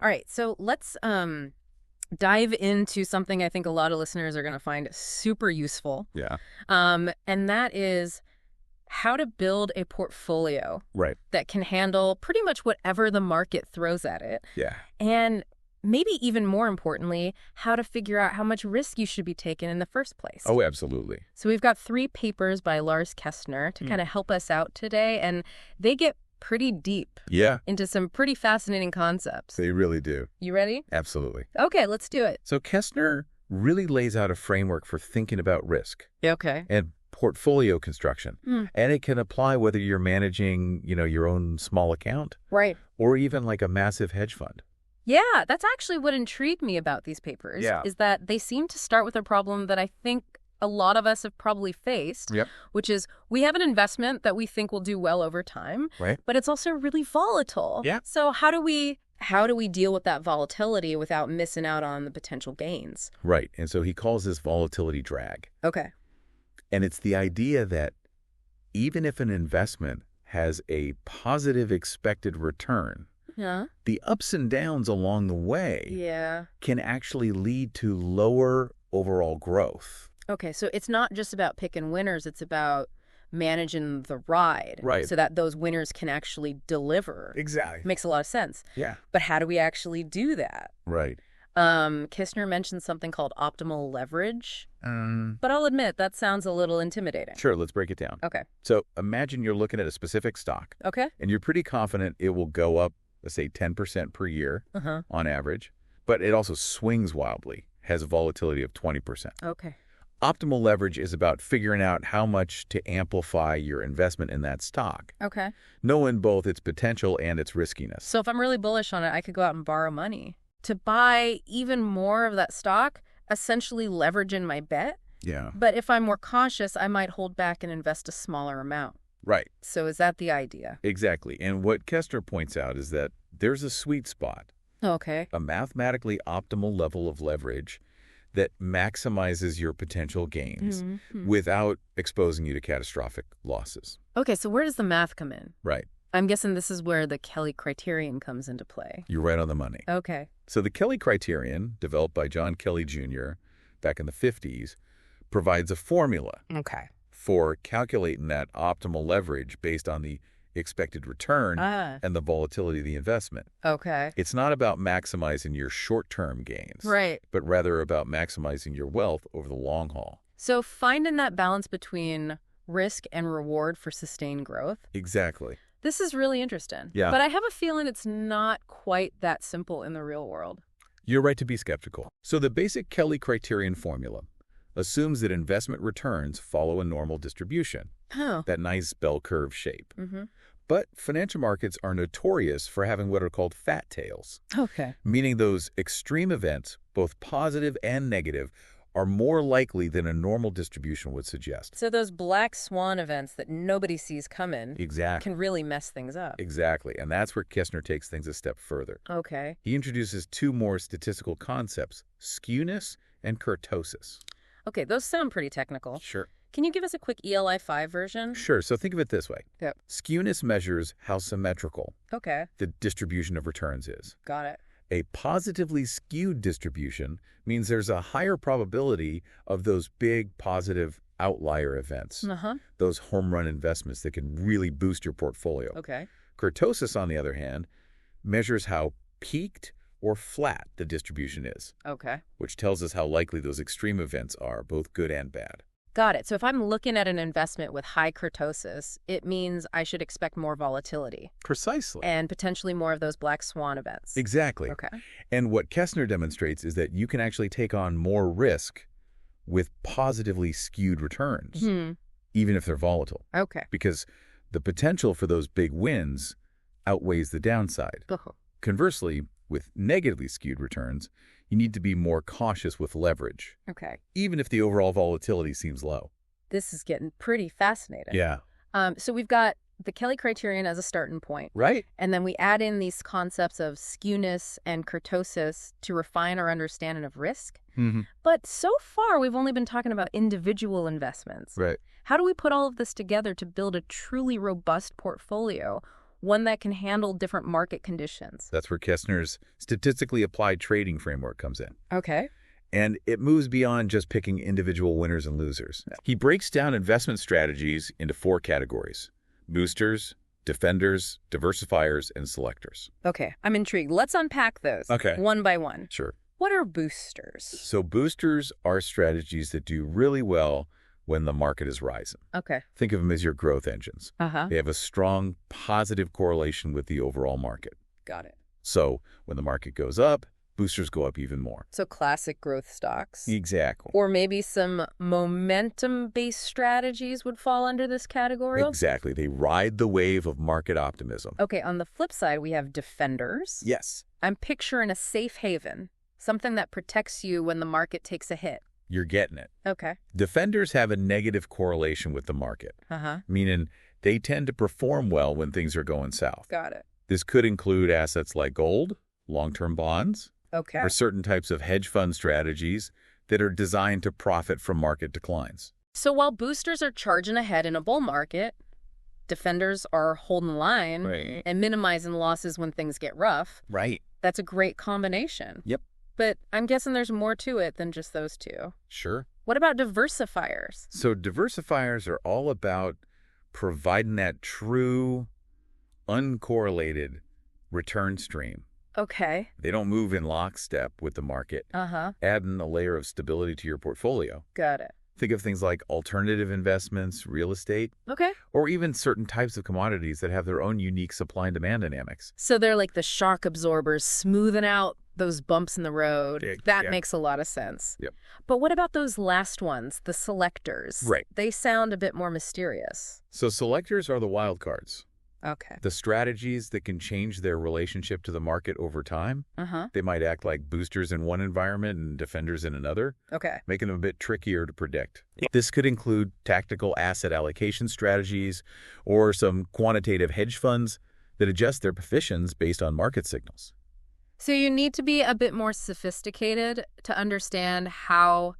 All right, so let's dive into something I think a lot of listeners are going to find super useful. Yeah. And that is how to build a portfolio Right. that can handle pretty much whatever the market throws at it. Yeah. And maybe even more importantly, how to figure out how much risk you should be taking in the first place. Oh, absolutely. So we've got 3 papers by Lars Kestner to kind of help us out today, and they get pretty deep into some pretty fascinating concepts. They really do. You ready? Absolutely. Okay, let's do it. So Kestner really lays out a framework for thinking about risk Okay. and portfolio construction. And it can apply whether you're managing, your own small account Right. or even like a massive hedge fund. Yeah, that's actually what intrigued me about these papers, is that they seem to start with a problem that I think a lot of us have probably faced, which is we have an investment that we think will do well over time, but it's also really volatile. Yeah. So how do we deal with that volatility without missing out on the potential gains? Right. And so he calls this volatility drag. Okay. And it's the idea that even if an investment has a positive expected return, the ups and downs along the way can actually lead to lower overall growth. Okay, so it's not just about picking winners, it's about managing the ride. Right. So that those winners can actually deliver. Exactly. Makes a lot of sense. Yeah. But how do we actually do that? Right. Kistner mentioned something called optimal leverage. But I'll admit, that sounds a little intimidating. Sure, let's break it down. Okay. So imagine you're looking at a specific stock. Okay. And you're pretty confident it will go up, let's say 10% per year on average. But it also swings wildly, has a volatility of 20%. Okay. Optimal leverage is about figuring out how much to amplify your investment in that stock. Okay. Knowing both its potential and its riskiness. So if I'm really bullish on it, I could go out and borrow money to buy even more of that stock, essentially leveraging my bet. Yeah. But if I'm more cautious, I might hold back and invest a smaller amount. Right. So is that the idea? Exactly. And what Kestner points out is that there's a sweet spot, Okay. a mathematically optimal level of leverage that maximizes your potential gains without exposing you to catastrophic losses. Okay, so where does the math come in? Right. I'm guessing this is where the Kelly criterion comes into play. You're right on the money. Okay. So the Kelly criterion, developed by John Kelly Jr. back in the 50s, provides a formula for calculating that optimal leverage based on the expected return and the volatility of the investment. Okay. It's not about maximizing your short-term gains, Right. but rather about maximizing your wealth over the long haul. So finding that balance between risk and reward for sustained growth. Exactly. This is really interesting. Yeah. But I have a feeling it's not quite that simple in the real world. You're right to be skeptical. So the basic Kelly criterion formula assumes that investment returns follow a normal distribution, that nice bell curve shape. But financial markets are notorious for having what are called fat tails, meaning those extreme events, both positive and negative, are more likely than a normal distribution would suggest. So those black swan events that nobody sees coming Exactly. can really mess things up. Exactly. And that's where Kestner takes things a step further. Okay. He introduces 2 more statistical concepts, skewness and kurtosis. Okay, those sound pretty technical. Sure. Can you give us a quick ELI 5 version? Sure. So think of it this way. Yep. Skewness measures how symmetrical Okay. the distribution of returns is. Got it. A positively skewed distribution means there's a higher probability of those big positive outlier events, those home run investments that can really boost your portfolio. Okay. Kurtosis, on the other hand, measures how peaked or flat the distribution is, Okay. which tells us how likely those extreme events are, both good and bad. Got it. So if I'm looking at an investment with high kurtosis, it means I should expect more volatility. Precisely. And potentially more of those black swan events. Exactly. Okay. And what Kestner demonstrates is that you can actually take on more risk with positively skewed returns, even if they're volatile. Okay. Because the potential for those big wins outweighs the downside. Conversely, with negatively skewed returns, you need to be more cautious with leverage, Okay. even if the overall volatility seems low. This is getting pretty fascinating. Yeah. So we've got the Kelly criterion as a starting point. Right. And then we add in these concepts of skewness and kurtosis to refine our understanding of risk. But so far, we've only been talking about individual investments. Right. How do we put all of this together to build a truly robust portfolio, one that can handle different market conditions. That's where Kestner's statistically applied trading framework comes in. Okay. And it moves beyond just picking individual winners and losers. He breaks down investment strategies into 4 categories: boosters, defenders, diversifiers, and selectors. Okay, I'm intrigued. Let's unpack those one by one. Sure. What are boosters? So boosters are strategies that do really well when the market is rising. Okay. Think of them as your growth engines. Uh-huh. They have a strong positive correlation with the overall market. Got it. So when the market goes up, boosters go up even more. So classic growth stocks. Exactly. Or maybe some momentum-based strategies would fall under this category? Exactly. They ride the wave of market optimism. Okay, on the flip side, we have defenders. Yes. I'm picturing a safe haven, something that protects you when the market takes a hit. You're getting it. Okay. Defenders have a negative correlation with the market, meaning they tend to perform well when things are going south. Got it. This could include assets like gold, long-term bonds, or certain types of hedge fund strategies that are designed to profit from market declines. So while boosters are charging ahead in a bull market, defenders are holding the line and minimizing losses when things get rough. Right. That's a great combination. Yep. But I'm guessing there's more to it than just those two. Sure. What about diversifiers? So diversifiers are all about providing that true, uncorrelated return stream. Okay. They don't move in lockstep with the market, adding a layer of stability to your portfolio. Got it. Think of things like alternative investments, real estate, or even certain types of commodities that have their own unique supply and demand dynamics. So they're like the shock absorbers, smoothing out those bumps in the road. That makes a lot of sense. Yep. But what about those last ones, the selectors? Right. They sound a bit more mysterious. So selectors are the wild cards. Okay. The strategies that can change their relationship to the market over time. They might act like boosters in one environment and defenders in another, making them a bit trickier to predict. This could include tactical asset allocation strategies or some quantitative hedge funds that adjust their positions based on market signals. So you need to be a bit more sophisticated to understand how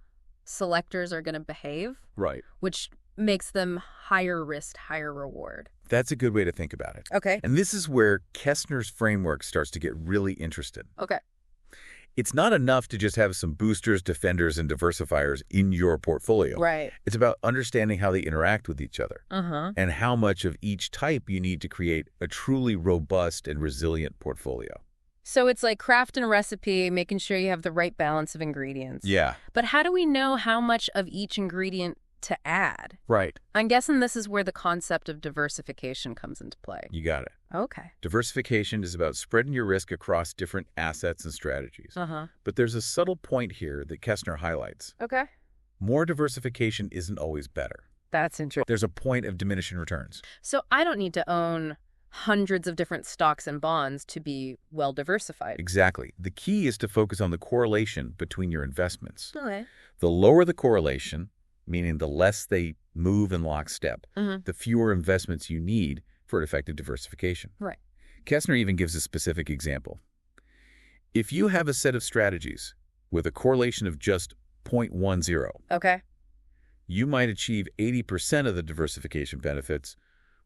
selectors are going to behave. Right. Which makes them higher risk, higher reward. That's a good way to think about it. Okay. And this is where Kestner's framework starts to get really interested. Okay. It's not enough to just have some boosters, defenders, and diversifiers in your portfolio. Right. It's about understanding how they interact with each other and how much of each type you need to create a truly robust and resilient portfolio. So it's like crafting a recipe, making sure you have the right balance of ingredients. Yeah. But how do we know how much of each ingredient to add? Right. I'm guessing this is where the concept of diversification comes into play. You got it. Okay. Diversification is about spreading your risk across different assets and strategies. But there's a subtle point here that Kestner highlights. Okay. More diversification isn't always better. That's interesting. There's a point of diminishing returns. So I don't need to own hundreds of different stocks and bonds to be well diversified. Exactly. The key is to focus on the correlation between your investments. Okay. The lower the correlation, meaning the less they move in lockstep, the fewer investments you need for effective diversification. Right. Kestner even gives a specific example. If you have a set of strategies with a correlation of just 0.10, you might achieve 80% of the diversification benefits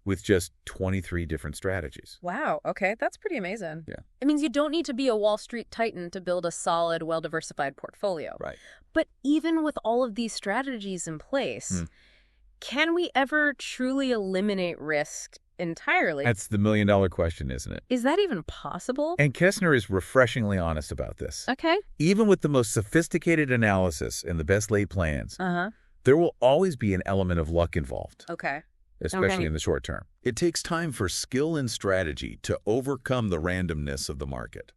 with just 23 different strategies. Wow. Okay. That's pretty amazing. Yeah. It means you don't need to be a Wall Street titan to build a solid, well-diversified portfolio. Right. But even with all of these strategies in place, can we ever truly eliminate risk entirely? That's the million-dollar question, isn't it? Is that even possible? And Kestner is refreshingly honest about this. Okay. Even with the most sophisticated analysis and the best-laid plans, there will always be an element of luck involved. Okay. Especially in the short term. It takes time for skill and strategy to overcome the randomness of the market.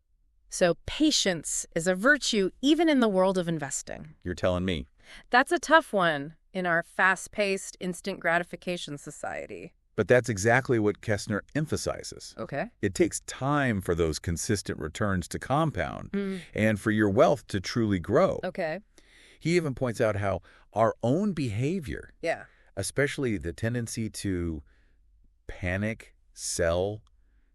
So patience is a virtue even in the world of investing. You're telling me. That's a tough one in our fast-paced, instant gratification society. But that's exactly what Kestner emphasizes. Okay. It takes time for those consistent returns to compound and for your wealth to truly grow. Okay. He even points out how our own behavior, yeah, especially the tendency to panic, sell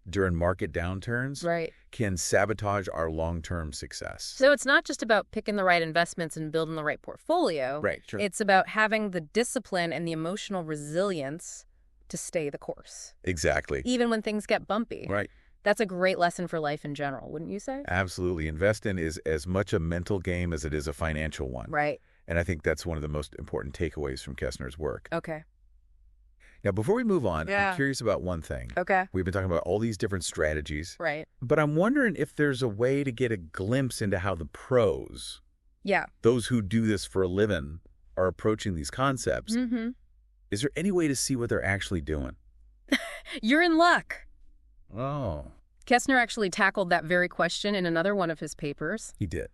during market downturns, right, can sabotage our long-term success. So it's not just about picking the right investments and building the right portfolio. Right, sure. It's about having the discipline and the emotional resilience to stay the course. Exactly. Even when things get bumpy. Right. That's a great lesson for life in general, wouldn't you say? Absolutely. Investing is as much a mental game as it is a financial one. Right. And I think that's one of the most important takeaways from Kestner's work. Okay. Now, before we move on, I'm curious about one thing. Okay. We've been talking about all these different strategies. Right. But I'm wondering if there's a way to get a glimpse into how the pros, those who do this for a living, are approaching these concepts. Mm-hmm. Is there any way to see what they're actually doing? You're in luck. Oh. Kestner actually tackled that very question in another one of his papers. He did.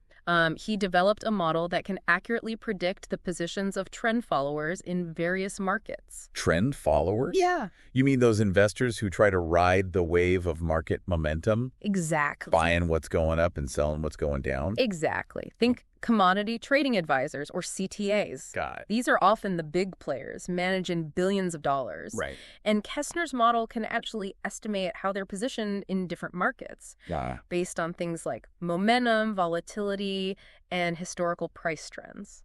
He developed a model that can accurately predict the positions of trend followers in various markets. Trend followers? Yeah. You mean those investors who try to ride the wave of market momentum? Exactly. Buying what's going up and selling what's going down? Exactly. Think commodity trading advisors, or CTAs. Got it. These are often the big players, managing billions of dollars. Right. And Kestner's model can actually estimate how they're positioned in different markets based on things like momentum, volatility, and historical price trends.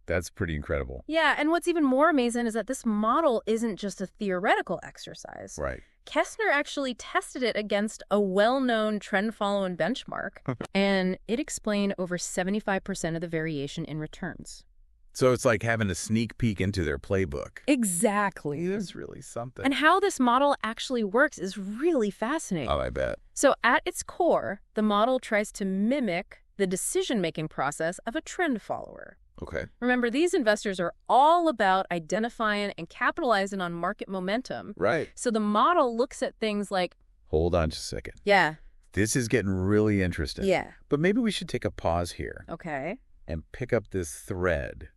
That's pretty incredible. Yeah, and what's even more amazing is that this model isn't just a theoretical exercise. Right. Kestner actually tested it against a well-known trend-following benchmark, and it explained over 75% of the variation in returns. So it's like having a sneak peek into their playbook. Exactly. That's really something. And how this model actually works is really fascinating. Oh, I bet. So at its core, the model tries to mimic the decision-making process of a trend follower. Okay. Remember, these investors are all about identifying and capitalizing on market momentum. Right. So the model looks at things like... Hold on just a second. Yeah. This is getting really interesting. Yeah. But maybe we should take a pause here. Okay. And pick up this thread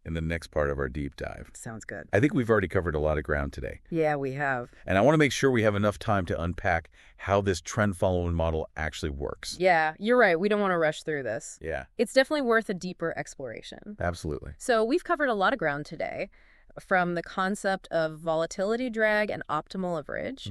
in the next part of our deep dive. Sounds good. I think we've already covered a lot of ground today. Yeah, we have. And I want to make sure we have enough time to unpack how this trend-following model actually works. Yeah, you're right. We don't want to rush through this. Yeah. It's definitely worth a deeper exploration. Absolutely. So we've covered a lot of ground today, from the concept of volatility drag and optimal leverage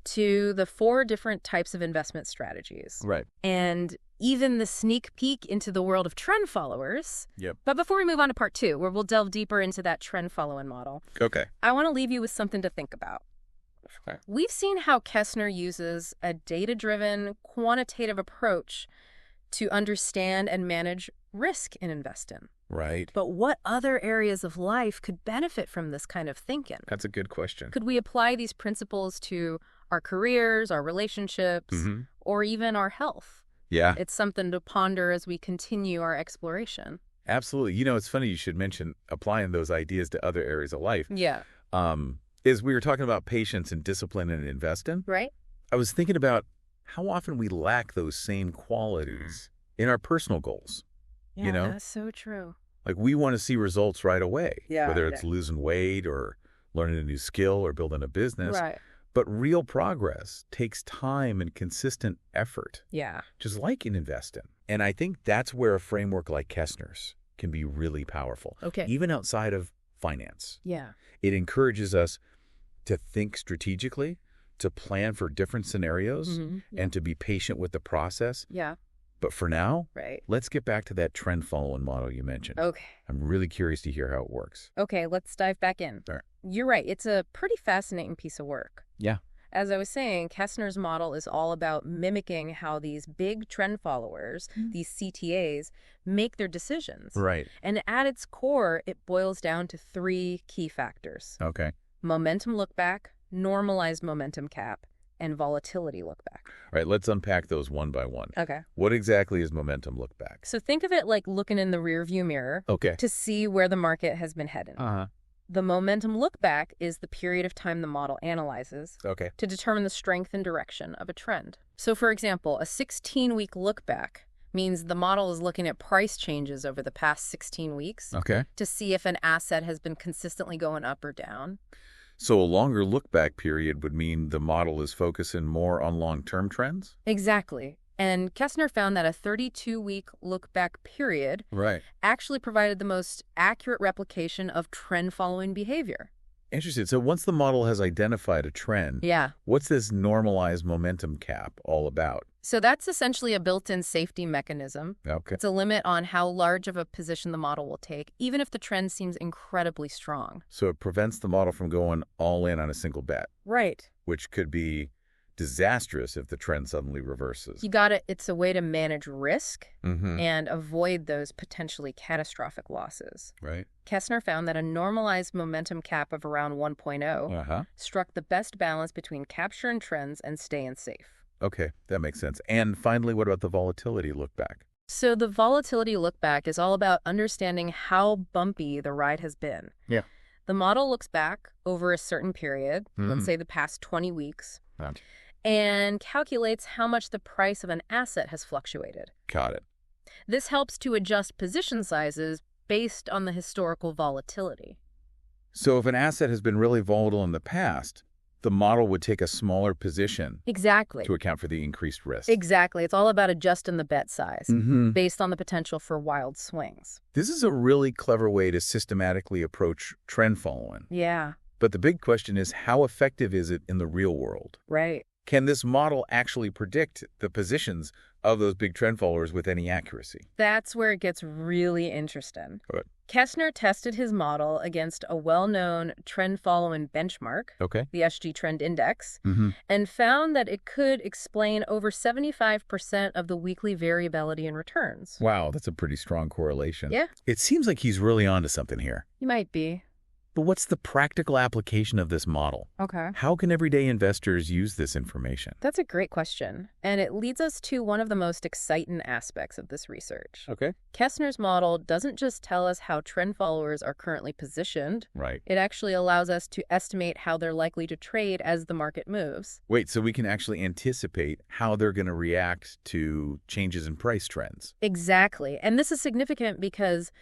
to the 4 different types of investment strategies. Right. And even the sneak peek into the world of trend followers. Yep. But before we move on to part 2, where we'll delve deeper into that trend following model, okay, I want to leave you with something to think about. Okay. We've seen how Kestner uses a data-driven, quantitative approach to understand and manage risk in investing. Right. But what other areas of life could benefit from this kind of thinking? That's a good question. Could we apply these principles to our careers, our relationships, or even our health? Yeah. It's something to ponder as we continue our exploration. Absolutely. You know, it's funny you should mention applying those ideas to other areas of life. Yeah. As we were talking about patience and discipline and investing, right? I was thinking about how often we lack those same qualities in our personal goals. Yeah, you know? That's so true. Like, we want to see results right away, whether it's yeah. losing weight or learning a new skill or building a business. Right. But real progress takes time and consistent effort, Yeah. just like in investing. And I think that's where a framework like Kestner's can be really powerful, Okay. even outside of finance. Yeah. It encourages us to think strategically, to plan for different scenarios, and to be patient with the process. Yeah. But for now, Right. let's get back to that trend-following model you mentioned. Okay. I'm really curious to hear how it works. Okay, let's dive back in. All right. You're right. It's a pretty fascinating piece of work. Yeah. As I was saying, Kestner's model is all about mimicking how these big trend followers, these CTAs, make their decisions. Right. And at its core, it boils down to 3 key factors. Okay. Momentum look back, normalized momentum cap, and volatility look back. All right, let's unpack those one by one. Okay. What exactly is momentum look back? So think of it like looking in the rearview mirror to see where the market has been heading. The momentum look back is the period of time the model analyzes to determine the strength and direction of a trend. So for example, a 16-week look back means the model is looking at price changes over the past 16 weeks to see if an asset has been consistently going up or down. So a longer look-back period would mean the model is focusing more on long-term trends? Exactly. And Kestner found that a 32-week look-back period actually provided the most accurate replication of trend-following behavior. Interesting. So once the model has identified a trend, what's this normalized momentum cap all about? So that's essentially a built-in safety mechanism. Okay. It's a limit on how large of a position the model will take, even if the trend seems incredibly strong. So it prevents the model from going all in on a single bet. Right. Which could be disastrous if the trend suddenly reverses. You got it. It's a way to manage risk and avoid those potentially catastrophic losses. Right. Kestner found that a normalized momentum cap of around 1.0 struck the best balance between capturing trends and staying safe. Okay, that makes sense. And finally, what about the volatility look back? So the volatility look back is all about understanding how bumpy the ride has been. Yeah. The model looks back over a certain period, let's say the past 20 weeks, and calculates how much the price of an asset has fluctuated. Got it. This helps to adjust position sizes based on the historical volatility. So if an asset has been really volatile in the past, the model would take a smaller position to account for the increased risk. Exactly. It's all about adjusting the bet size based on the potential for wild swings. This is a really clever way to systematically approach trend following. Yeah. But the big question is, how effective is it in the real world? Right. Can this model actually predict the positions of those big trend followers with any accuracy? That's where it gets really interesting. Good. Kestner tested his model against a well-known trend-following benchmark, the SG Trend Index, and found that it could explain over 75% of the weekly variability in returns. Wow, that's a pretty strong correlation. Yeah. It seems like he's really onto something here. You might be. But what's the practical application of this model? Okay. How can everyday investors use this information? That's a great question. And it leads us to one of the most exciting aspects of this research. Okay. Kestner's model doesn't just tell us how trend followers are currently positioned. Right. It actually allows us to estimate how they're likely to trade as the market moves. Wait, so we can actually anticipate how they're going to react to changes in price trends? Exactly. And this is significant because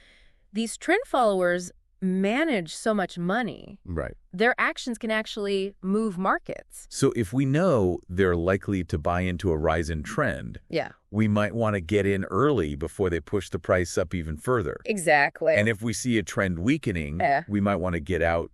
these trend followers manage so much money. Right. Their actions can actually move markets. So if we know they're likely to buy into a rise in trend, we might want to get in early before they push the price up even further. Exactly. And if we see a trend weakening, we might want to get out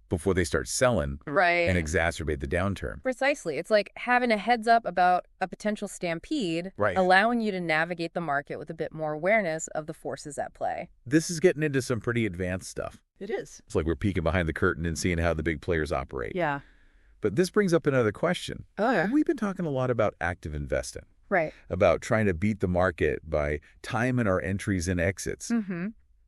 before they start selling and exacerbate the downturn. Precisely. It's like having a heads up about a potential stampede, allowing you to navigate the market with a bit more awareness of the forces at play. This is getting into some pretty advanced stuff. It is. It's like we're peeking behind the curtain and seeing how the big players operate. Yeah. But this brings up another question. Oh, yeah. We've been talking a lot about active investing. Right. About trying to beat the market by timing our entries and exits.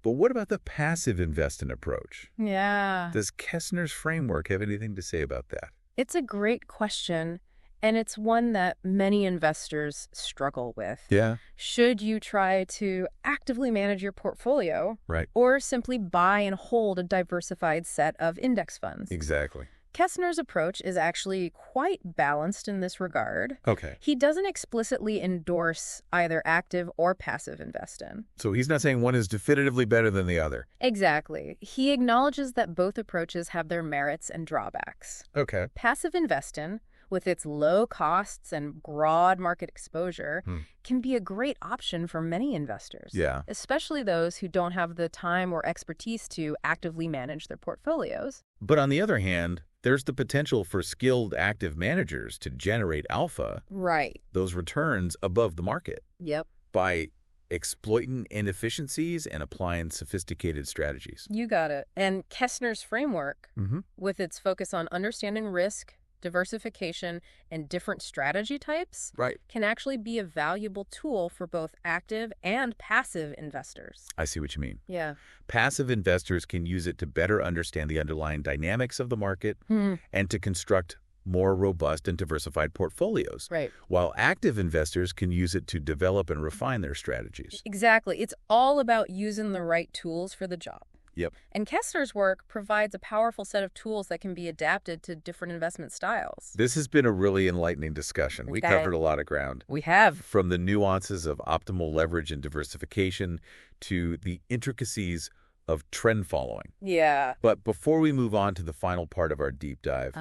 But what about the passive investing approach? Yeah. Does Kestner's framework have anything to say about that? It's a great question, and it's one that many investors struggle with. Yeah. Should you try to actively manage your portfolio? Right. Or simply buy and hold a diversified set of index funds? Exactly. Kestner's approach is actually quite balanced in this regard. Okay. He doesn't explicitly endorse either active or passive investing. So he's not saying one is definitively better than the other. Exactly. He acknowledges that both approaches have their merits and drawbacks. Okay. Passive investing, with its low costs and broad market exposure, can be a great option for many investors. Yeah. Especially those who don't have the time or expertise to actively manage their portfolios. But on the other hand, there's the potential for skilled active managers to generate alpha. Right. Those returns above the market. Yep. By exploiting inefficiencies and applying sophisticated strategies. You got it. And Kestner's framework, with its focus on understanding risk, diversification, and different strategy types, can actually be a valuable tool for both active and passive investors. I see what you mean. Yeah. Passive investors can use it to better understand the underlying dynamics of the market and to construct more robust and diversified portfolios. Right. While active investors can use it to develop and refine their strategies. Exactly. It's all about using the right tools for the job. Yep. And Kestner's work provides a powerful set of tools that can be adapted to different investment styles. This has been a really enlightening discussion. We covered a lot of ground. We have. From the nuances of optimal leverage and diversification to the intricacies of trend following. Yeah. But before we move on to the final part of our deep dive,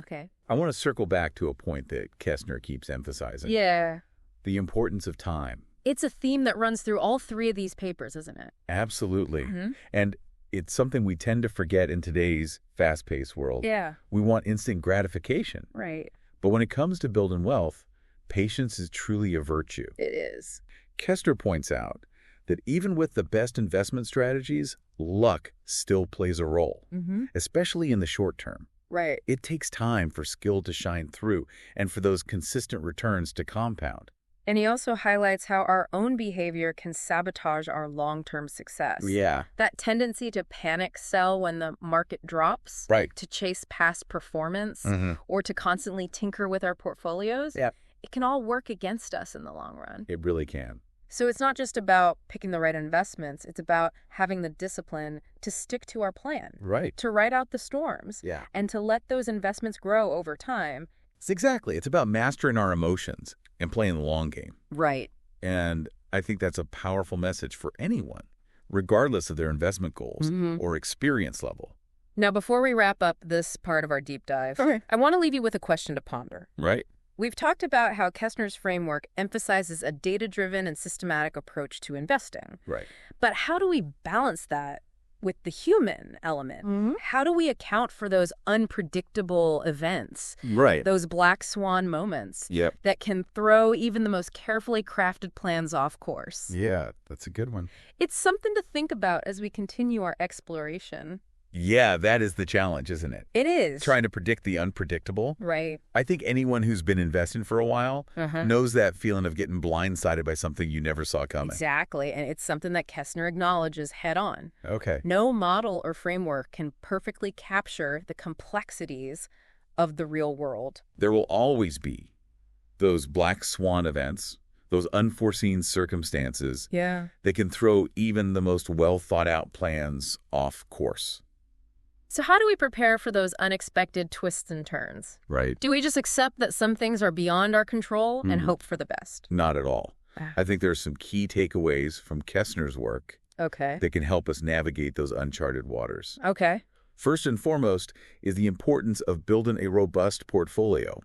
I want to circle back to a point that Kestner keeps emphasizing. Yeah. The importance of time. It's a theme that runs through all three of these papers, isn't it? Absolutely. And it's something we tend to forget in today's fast-paced world. Yeah. We want instant gratification. Right. But when it comes to building wealth, Patience is truly a virtue. It is. Kestner points out that even with the best investment strategies, luck still plays a role, especially in the short term. Right. It takes time for skill to shine through and for those consistent returns to compound. And he also highlights how our own behavior can sabotage our long-term success. Yeah. That tendency to panic sell when the market drops, Right. to chase past performance, or to constantly tinker with our portfolios, Yep. it can all work against us in the long run. It really can. So it's not just about picking the right investments. It's about having the discipline to stick to our plan. Right. To ride out the storms. Yeah. And to let those investments grow over time. Exactly. It's about mastering our emotions and playing the long game. Right. And I think that's a powerful message for anyone, regardless of their investment goals or experience level. Now, before we wrap up this part of our deep dive, I want to leave you with a question to ponder. Right. We've talked about how Kestner's framework emphasizes a data-driven and systematic approach to investing. Right. But how do we balance that with the human element? How do we account for those unpredictable events? Right. Those black swan moments Yep. that can throw even the most carefully crafted plans off course? Yeah, that's a good one. It's something to think about as we continue our exploration. Yeah, that is the challenge, isn't it? It is. Trying to predict the unpredictable. Right. I think anyone who's been investing for a while knows that feeling of getting blindsided by something you never saw coming. Exactly. And it's something that Kestner acknowledges head on. Okay. No model or framework can perfectly capture the complexities of the real world. There will always be those black swan events, those unforeseen circumstances that can throw even the most well-thought-out plans off course. So how do we prepare for those unexpected twists and turns? Right. Do we just accept that some things are beyond our control and hope for the best? Not at all. I think there's some key takeaways from Kestner's work that can help us navigate those uncharted waters. Okay. First and foremost is the importance of building a robust portfolio,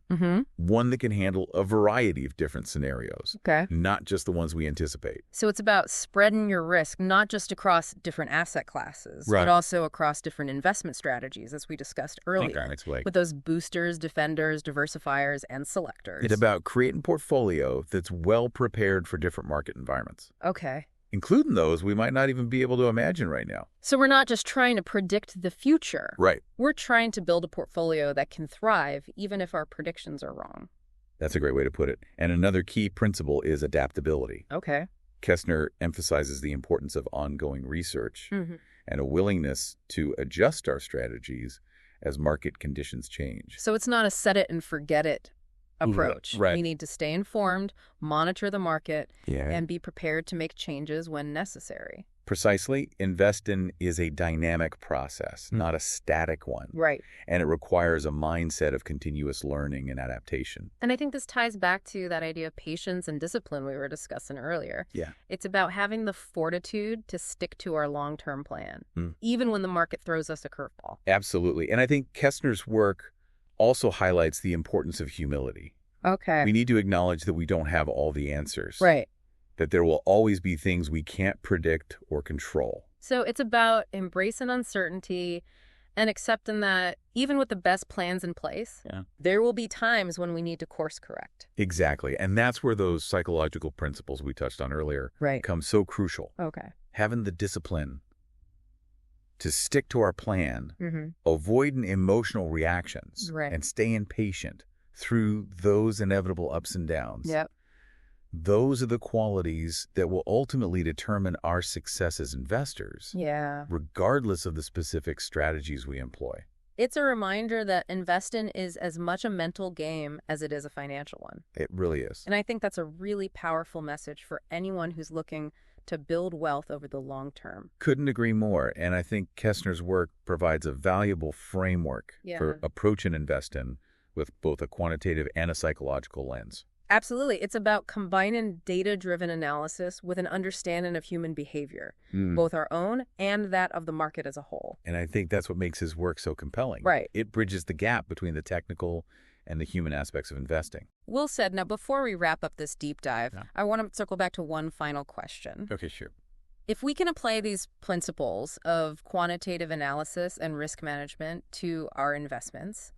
one that can handle a variety of different scenarios, not just the ones we anticipate. So it's about spreading your risk, not just across different asset classes, but also across different investment strategies, as we discussed earlier, with those boosters, defenders, diversifiers, and selectors. It's about creating a portfolio that's well prepared for different market environments. Okay. Including those we might not even be able to imagine right now. So we're not just trying to predict the future. Right. We're trying to build a portfolio that can thrive even if our predictions are wrong. That's a great way to put it. And another key principle is adaptability. Okay. Kestner emphasizes the importance of ongoing research and a willingness to adjust our strategies as market conditions change. So it's not a set it and forget it approach. Right. We need to stay informed, monitor the market, and be prepared to make changes when necessary. Precisely. Investing is a dynamic process, not a static one. Right. And it requires a mindset of continuous learning and adaptation. And I think this ties back to that idea of patience and discipline we were discussing earlier. Yeah. It's about having the fortitude to stick to our long-term plan, even when the market throws us a curveball. Absolutely. And I think Kestner's work also highlights the importance of humility. Okay. We need to acknowledge that we don't have all the answers. Right. That there will always be things we can't predict or control. So it's about embracing uncertainty and accepting that even with the best plans in place, there will be times when we need to course correct. Exactly. And that's where those psychological principles we touched on earlier come so crucial. Okay. Having the discipline to stick to our plan, avoiding emotional reactions, and staying patient through those inevitable ups and downs. Yep. Those are the qualities that will ultimately determine our success as investors, regardless of the specific strategies we employ. It's a reminder that investing is as much a mental game as it is a financial one. It really is. And I think that's a really powerful message for anyone who's looking to build wealth over the long term. Couldn't agree more. And I think Kestner's work provides a valuable framework for approaching investing with both a quantitative and a psychological lens. Absolutely. It's about combining data-driven analysis with an understanding of human behavior, both our own and that of the market as a whole. And I think that's what makes his work so compelling. Right. It bridges the gap between the technical and the human aspects of investing. Well said. Now, before we wrap up this deep dive, I want to circle back to one final question. Okay, sure. If we can apply these principles of quantitative analysis and risk management to our investments,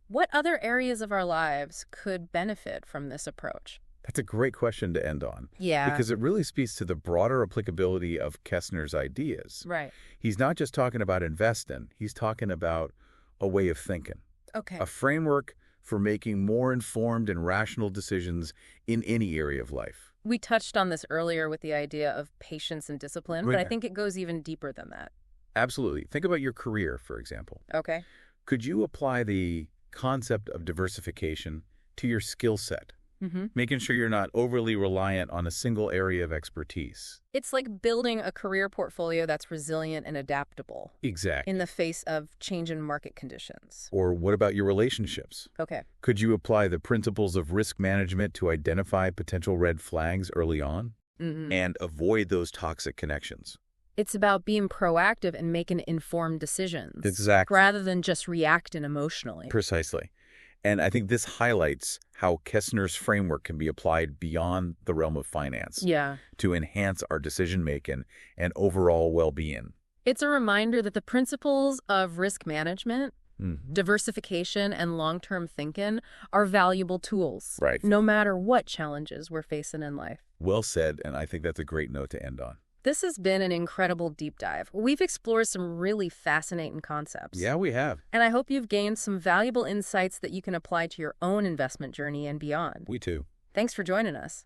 What other areas of our lives could benefit from this approach? That's a great question to end on. Yeah. Because it really speaks to the broader applicability of Kestner's ideas. Right. He's not just talking about investing. He's talking about a way of thinking. Okay. A framework for making more informed and rational decisions in any area of life. We touched on this earlier with the idea of patience and discipline, but I think it goes even deeper than that. Absolutely. Think about your career, for example. Okay. Could you apply the concept of diversification to your skill set? Making sure you're not overly reliant on a single area of expertise. It's like building a career portfolio that's resilient and adaptable. Exactly. In the face of change in market conditions. Or what about your relationships? Okay. Could you apply the principles of risk management to identify potential red flags early on and avoid those toxic connections? It's about being proactive and making informed decisions. Exactly. Rather than just reacting emotionally. Precisely. And I think this highlights how Kestner's framework can be applied beyond the realm of finance to enhance our decision-making and overall well-being. It's a reminder that the principles of risk management, diversification, and long-term thinking are valuable tools, no matter what challenges we're facing in life. Well said, and I think that's a great note to end on. This has been an incredible deep dive. We've explored some really fascinating concepts. Yeah, we have. And I hope you've gained some valuable insights that you can apply to your own investment journey and beyond. We too. Thanks for joining us.